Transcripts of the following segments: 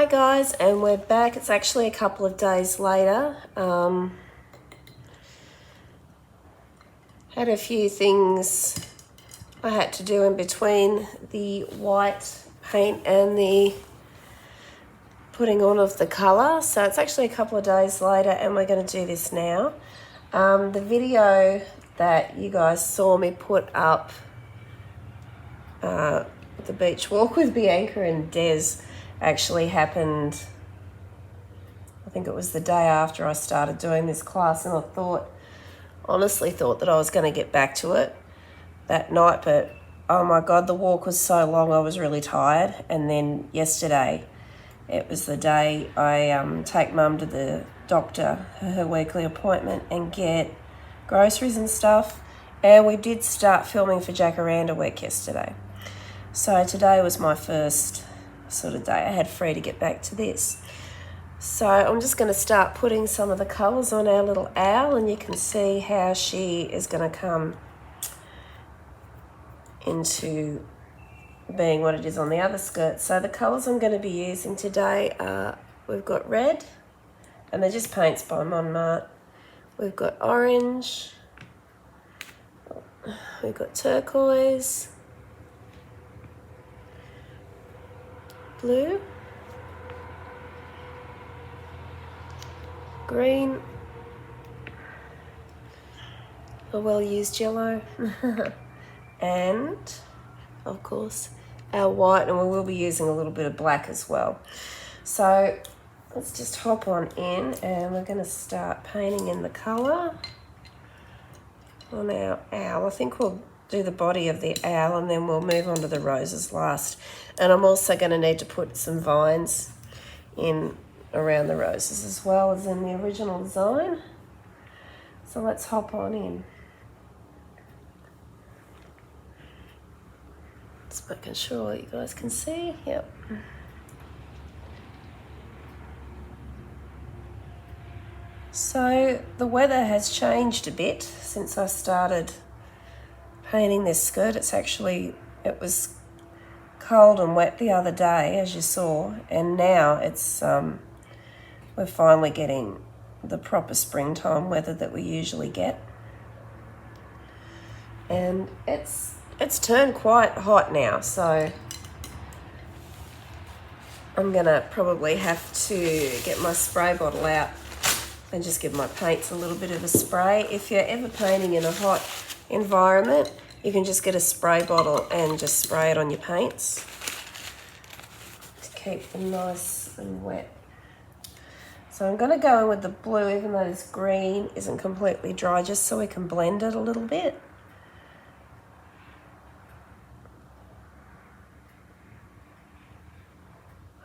Hi guys, and we're back. It's actually a couple of days later. Had a few things I had to do in between the white paint and the putting on of the colour. So it's actually a couple of days later and we're going to do this now. The video that you guys saw me put up, the beach walk with Bianca and Des, actually happened, I think it was the day after I started doing this class, and I honestly thought that I was going to get back to it that night, but oh my God, the walk was so long, I was really tired. And then yesterday, it was the day I take Mum to the doctor, her weekly appointment, and get groceries and stuff. And we did start filming for Jacaranda Week yesterday. So today was my first sort of day I had free to get back to this. So I'm just going to start putting some of the colours on our little owl, and you can see how she is going to come into being what it is on the other skirt. So the colours I'm going to be using today are, we've got red, and they're just paints by Mon Marte. We've got orange, we've got turquoise, blue, green, a well-used yellow, and of course our white, and we will be using a little bit of black as well. So let's just hop on in, and we're going to start painting in the colour on our owl. I think we'll do the body of the owl and then we'll move on to the roses last. And I'm also going to need to put some vines in around the roses as well as in the original design. So let's hop on in. Just making sure you guys can see. Yep. So the weather has changed a bit since I started painting this skirt. It was cold and wet the other day, as you saw, and now it's we're finally getting the proper springtime weather that we usually get. And it's turned quite hot now, so I'm gonna probably have to get my spray bottle out and just give my paints a little bit of a spray. If you're ever painting in a hot environment, you can just get a spray bottle and just spray it on your paints to keep them nice and wet. So I'm going to go in with the blue, even though this green isn't completely dry, just so we can blend it a little bit.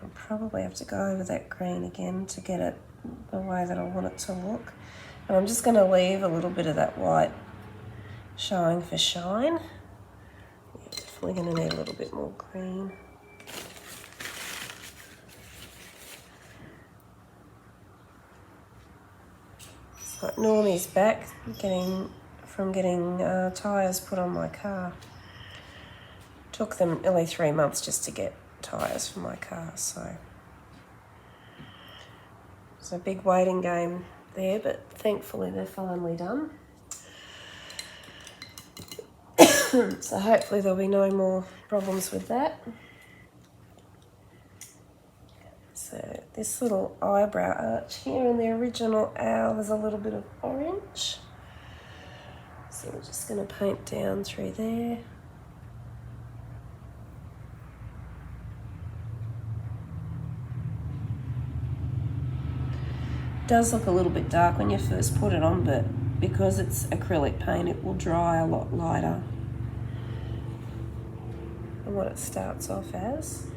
I'll probably have to go over that green again to get it the way that I want it to look. And I'm just going to leave a little bit of that white showing for shine. Yeah, definitely going to need a little bit more green. So Normie's back from getting tyres put on my car. Took them nearly 3 months just to get tyres for my car, so it's a big waiting game there, but thankfully they're finally done. So hopefully there'll be no more problems with that. So this little eyebrow arch here in the original owl, there's a little bit of orange. So we're just going to paint down through there. It does look a little bit dark when you first put it on, but because it's acrylic paint, it will dry a lot lighter than what it starts off as.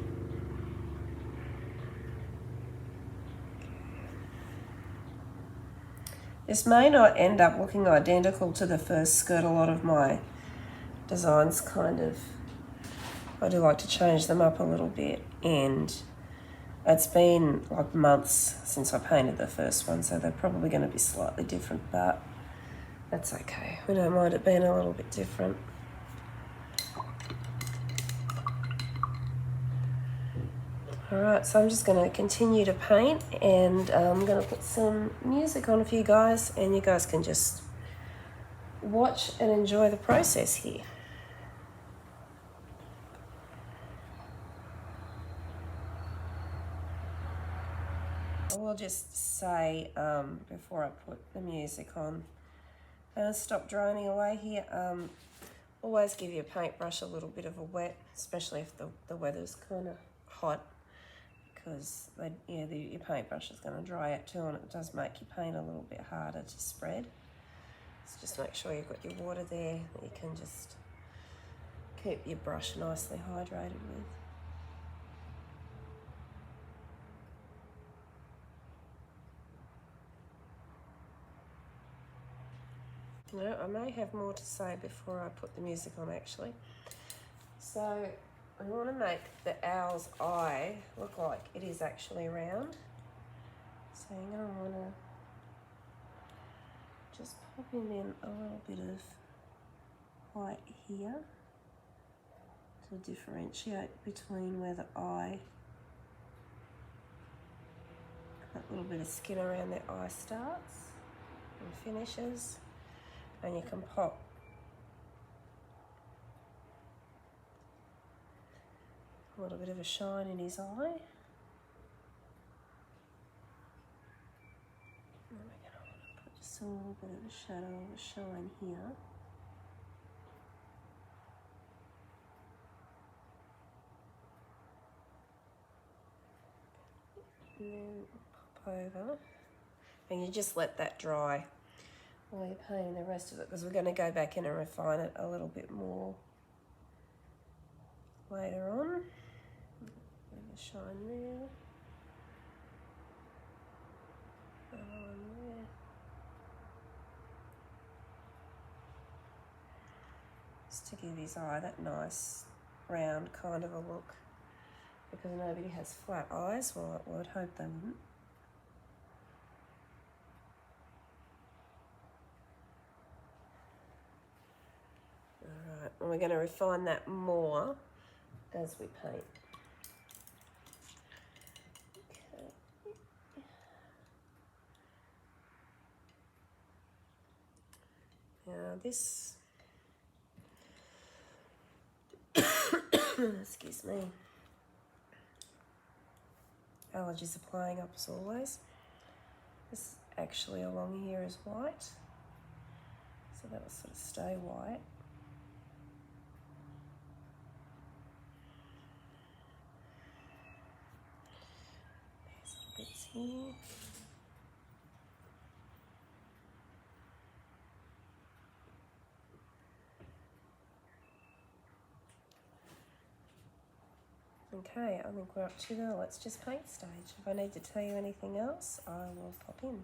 This may not end up looking identical to the first skirt. A lot of my designs I do like to change them up a little bit, and it's been like months since I painted the first one, so they're probably going to be slightly different, but that's okay. We don't mind it being a little bit different. Alright, so I'm just going to continue to paint, and I'm going to put some music on for you guys, and you guys can just watch and enjoy the process here. I will just say before I put the music on, stop droning away here. Always give your paintbrush a little bit of a wet, especially if the weather's kind of hot, because your paintbrush is going to dry out too, and it does make your paint a little bit harder to spread. So just make sure you've got your water there that you can just keep your brush nicely hydrated with. No, I may have more to say before I put the music on actually. So I want to make the owl's eye look like it is actually round. So you're going to want to just pop in a little bit of white here to differentiate between where the eye, that little bit of skin around the eye starts and finishes. And you can pop a little bit of a shine in his eye. And we're going to want to put just a little bit of a shadow of a shine here. And then pop over. And you just let that dry while you're painting the rest of it, because we're going to go back in and refine it a little bit more later on. Shine there, there, just to give his eye that nice round kind of a look, because nobody has flat eyes. Well, I would hope they wouldn't. Alright, and we're going to refine that more as we paint. Now this, excuse me, allergies are playing up as always. This actually along here is white, so that will sort of stay white. There's some bits here. Okay, I think we're up to the let's just paint stage. If I need to tell you anything else, I will pop in.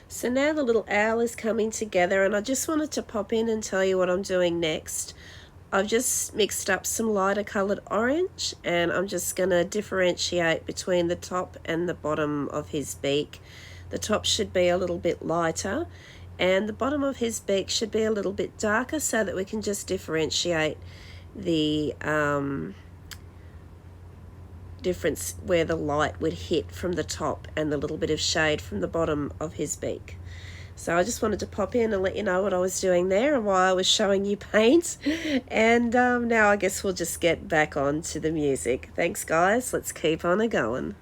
So now the little owl is coming together, and I just wanted to pop in and tell you what I'm doing next. I've just mixed up some lighter coloured orange, and I'm just going to differentiate between the top and the bottom of his beak. The top should be a little bit lighter, and the bottom of his beak should be a little bit darker, so that we can just differentiate the difference where the light would hit from the top and the little bit of shade from the bottom of his beak. So I just wanted to pop in and let you know what I was doing there and while I was showing you paint. And now I guess we'll just get back on to the music. Thanks guys, let's keep on a-going.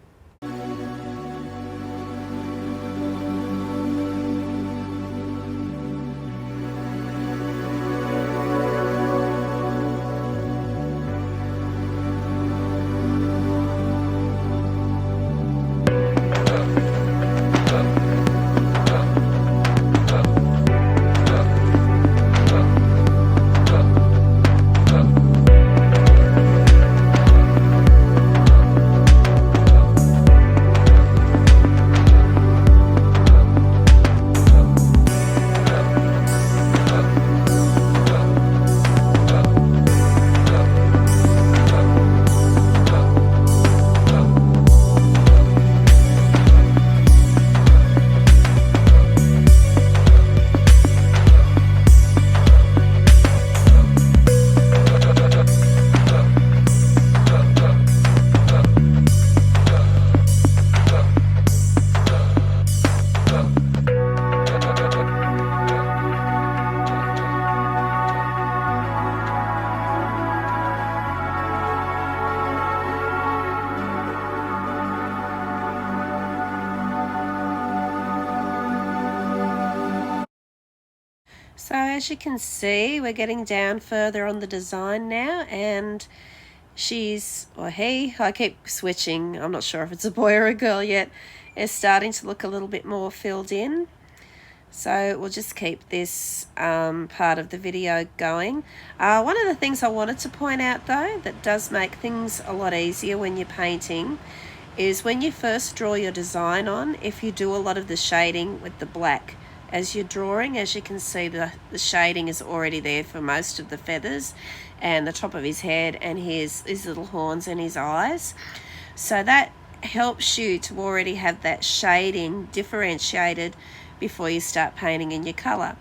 So as you can see, we're getting down further on the design now, and she's, or he, I keep switching, I'm not sure if it's a boy or a girl yet, is starting to look a little bit more filled in. So we'll just keep this part of the video going. One of the things I wanted to point out though that does make things a lot easier when you're painting is when you first draw your design on, if you do a lot of the shading with the black as you're drawing, as you can see the shading is already there for most of the feathers and the top of his head and his little horns and his eyes. So that helps you to already have that shading differentiated before you start painting in your color.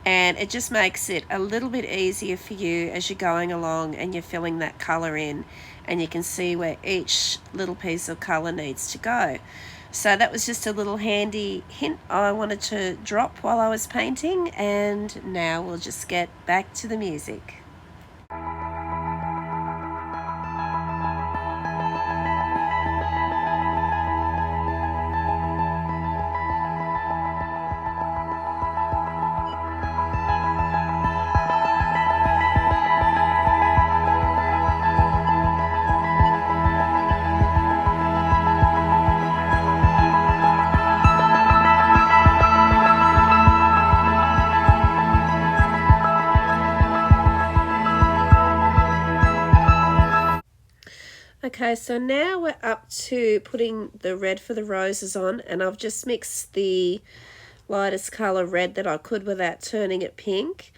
And it just makes it a little bit easier for you as you're going along and you're filling that color in, and you can see where each little piece of color needs to go. So that was just a little handy hint I wanted to drop while I was painting, and now we'll just get back to the music. Okay, so now we're up to putting the red for the roses on, and I've just mixed the lightest color red that I could without turning it pink.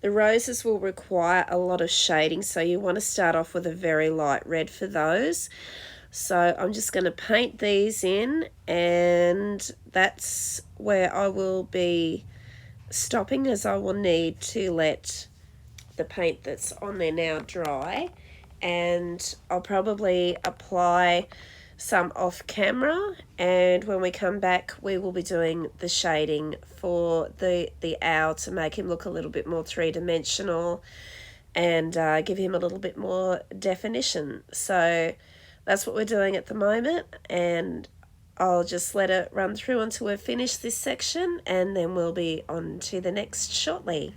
The roses will require a lot of shading, so you want to start off with a very light red for those. So I'm just going to paint these in, and that's where I will be stopping, as I will need to let the paint that's on there now dry, and I'll probably apply some off camera, and when we come back we will be doing the shading for the owl to make him look a little bit more three-dimensional and give him a little bit more definition. So that's what we're doing at the moment, and I'll just let it run through until we've finished this section, and then we'll be on to the next shortly.